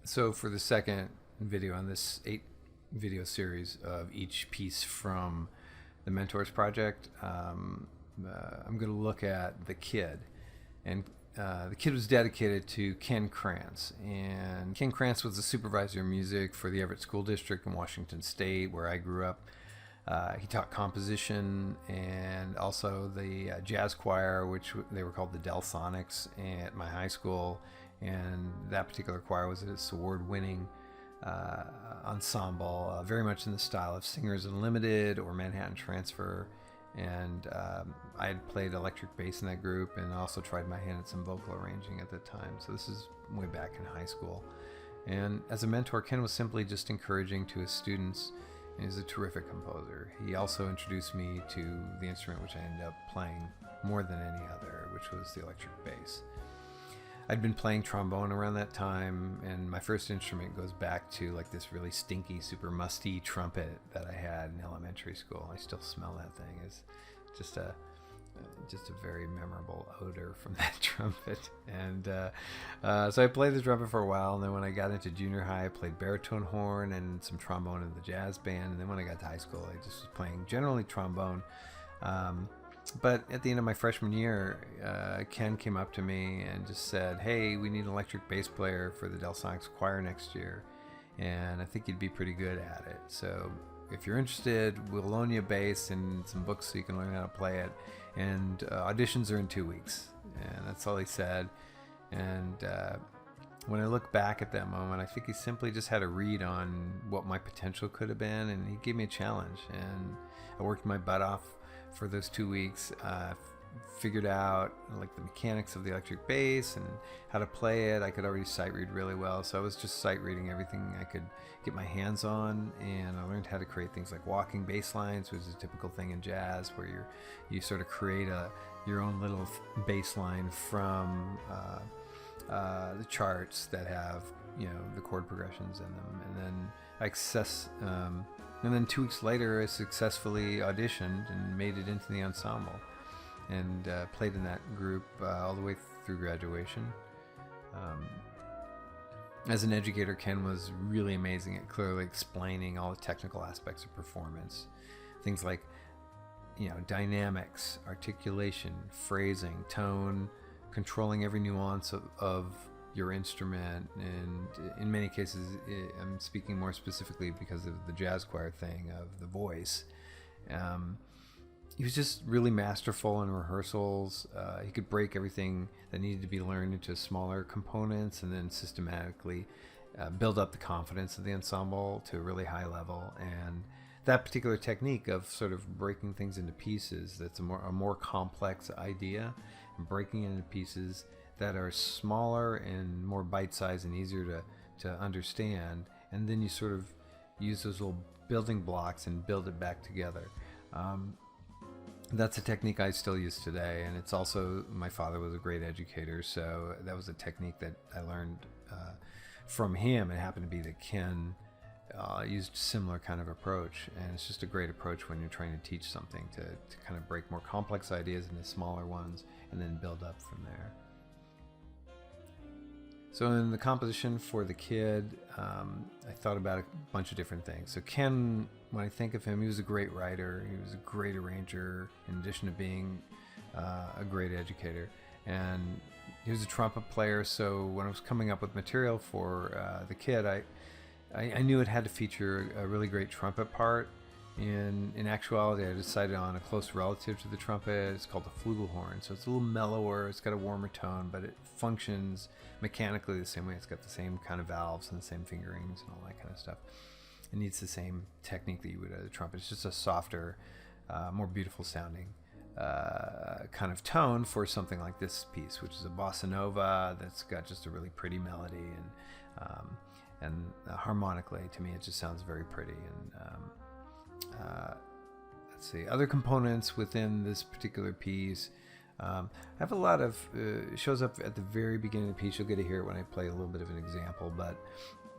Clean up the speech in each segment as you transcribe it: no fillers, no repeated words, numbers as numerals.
So for the second video on this 8 video series of each piece from the Mentors Project, I'm going to look at TheKid. And TheKid was dedicated to Ken Kraintz. And Ken Kraintz was the supervisor of music for the Everett School District in Washington State, where I grew up. He taught composition and also the jazz choir, which they were called the Del Sonics, at my high school. And that particular choir was this award-winning ensemble, very much in the style of Singers Unlimited or Manhattan Transfer. And I had played electric bass in that group and also tried my hand at some vocal arranging at the time. So this is way back in high school. And as a mentor, Ken was simply just encouraging to his students. And he's a terrific composer. He also introduced me to the instrument which I ended up playing more than any other, which was the electric bass. I'd been playing trombone around that time, and my first instrument goes back to like this really stinky, super musty trumpet that I had in elementary school. I still smell that thing. It's just a very memorable odor from that trumpet. And so I played the trumpet for a while, and then when I got into junior high, I played baritone horn and some trombone in the jazz band. And then when I got to high school, I just was playing generally trombone. But at the end of my freshman year, Ken came up to me and just said, "Hey, we need an electric bass player for the Del Sonics choir next year, and I think you'd be pretty good at it. So if you're interested, we'll loan you a bass and some books so you can learn how to play it. And auditions are in 2 weeks." And that's all he said. And when I look back at that moment, I think he simply just had a read on what my potential could have been, and he gave me a challenge. And I worked my butt off for those 2 weeks, figured out like the mechanics of the electric bass and how to play it. I could already sight read really well, so I was just sight reading everything I could get my hands on, and I learned how to create things like walking bass lines, which is a typical thing in jazz, where you sort of create your own little bass line from the charts that have the chord progressions in them, and then and then 2 weeks later, I successfully auditioned and made it into the ensemble, and played in that group all the way through graduation. As an educator, Ken was really amazing at clearly explaining all the technical aspects of performance. Things like, dynamics, articulation, phrasing, tone, controlling every nuance of your instrument, and in many cases, I'm speaking more specifically because of the jazz choir thing of the voice. He was just really masterful in rehearsals. He could break everything that needed to be learned into smaller components and then systematically build up the confidence of the ensemble to a really high level. And that particular technique of sort of breaking things into pieces, that's a more complex idea, and breaking it into pieces that are smaller and more bite-sized and easier to understand, and then you sort of use those little building blocks and build it back together. That's a technique I still use today, and it's also, my father was a great educator, so that was a technique that I learned from him. It happened to be that Ken used a similar kind of approach, and it's just a great approach when you're trying to teach something, to kind of break more complex ideas into smaller ones and then build up from there. So in the composition for TheKid, I thought about a bunch of different things. So Ken, when I think of him, he was a great writer. He was a great arranger, in addition to being a great educator. And he was a trumpet player, so when I was coming up with material for TheKid, I knew it had to feature a really great trumpet part. In actuality, I decided on a close relative to the trumpet. It's called the flugelhorn. So it's a little mellower, it's got a warmer tone, but it functions mechanically the same way. It's got the same kind of valves and the same fingerings and all that kind of stuff. It needs the same technique that you would at a trumpet. It's just a softer, more beautiful sounding kind of tone for something like this piece, which is a bossa nova that's got just a really pretty melody, and harmonically, to me, it just sounds very pretty. And let's see, other components within this particular piece. I have a lot of, shows up at the very beginning of the piece. You'll get to hear it when I play a little bit of an example, but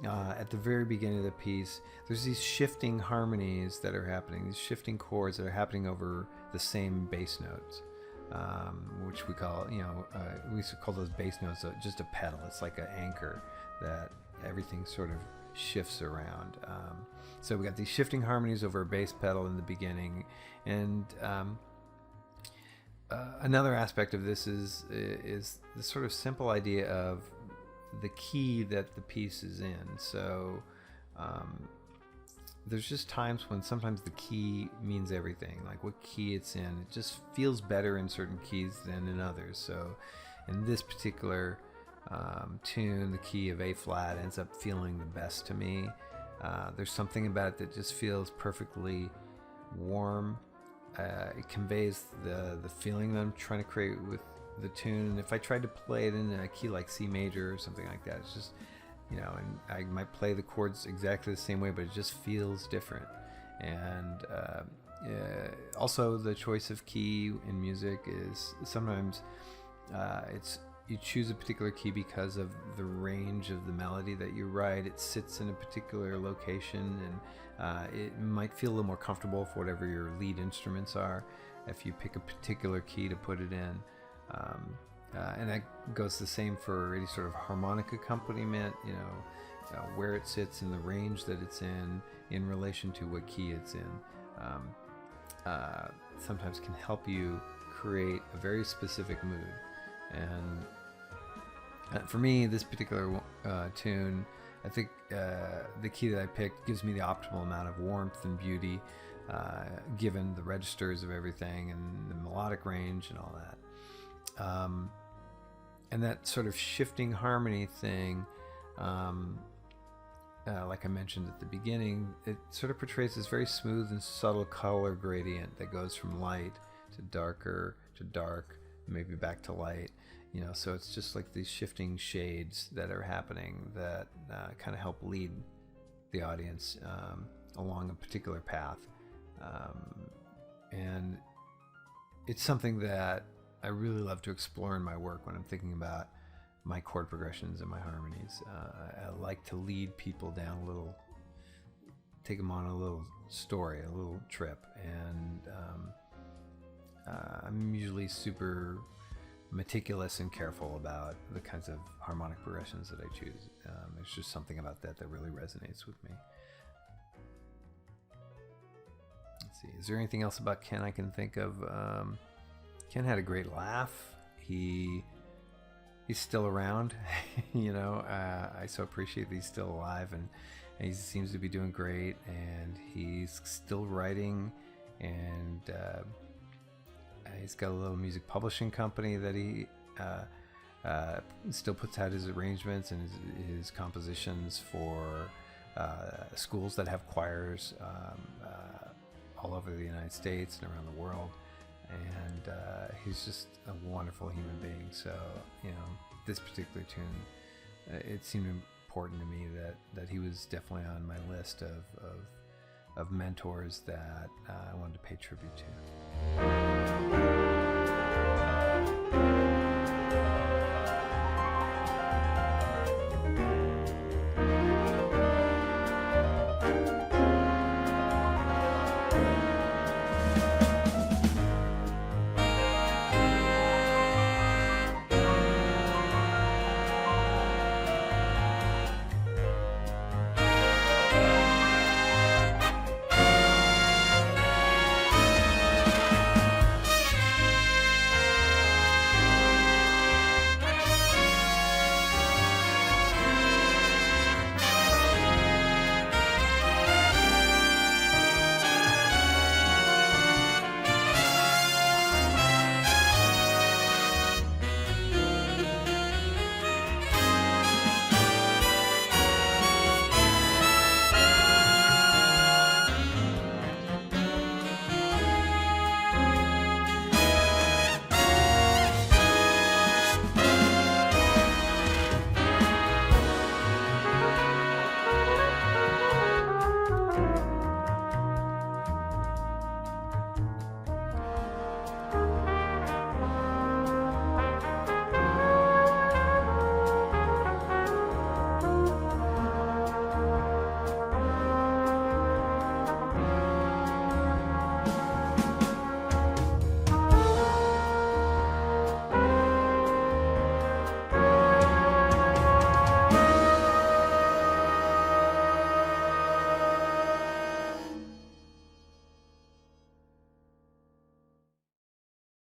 at the very beginning of the piece, there's these shifting harmonies that are happening, these shifting chords that are happening over the same bass notes, which we call, we used to call those bass notes just a pedal. It's like an anchor that everything sort of shifts around. So we got these shifting harmonies over a bass pedal in the beginning, and another aspect of this is the sort of simple idea of the key that the piece is in. So there's just times when sometimes the key means everything, like what key it's in. It just feels better in certain keys than in others. So in this particular tune, the key of A flat ends up feeling the best to me. There's something about it that just feels perfectly warm. It conveys the feeling that I'm trying to create with the tune. And if I tried to play it in a key like C major or something like that, it's just, and I might play the chords exactly the same way, but it just feels different. And also the choice of key in music is sometimes you choose a particular key because of the range of the melody that you write. It sits in a particular location, and it might feel a little more comfortable for whatever your lead instruments are if you pick a particular key to put it in. And that goes the same for any sort of harmonic accompaniment, where it sits in the range that it's in relation to what key it's in. Sometimes can help you create a very specific mood. And for me, this particular tune, I think the key that I picked gives me the optimal amount of warmth and beauty, given the registers of everything and the melodic range and all that. And that sort of shifting harmony thing, like I mentioned at the beginning, it sort of portrays this very smooth and subtle color gradient that goes from light to darker to dark, maybe back to light. So it's just like these shifting shades that are happening that kind of help lead the audience along a particular path. And it's something that I really love to explore in my work when I'm thinking about my chord progressions and my harmonies. I like to lead people down take them on a little story, a little trip. And I'm usually super meticulous and careful about the kinds of harmonic progressions that I choose. There's just something about that really resonates with me. Let's see, is there anything else about Ken I can think of? Ken had a great laugh. He's still around. I so appreciate that he's still alive, and he seems to be doing great, and he's still writing, and he's got a little music publishing company that he still puts out his arrangements and his compositions for schools that have choirs all over the United States and around the world. And he's just a wonderful human being. So, this particular tune, it seemed important to me that he was definitely on my list of mentors that I wanted to pay tribute to.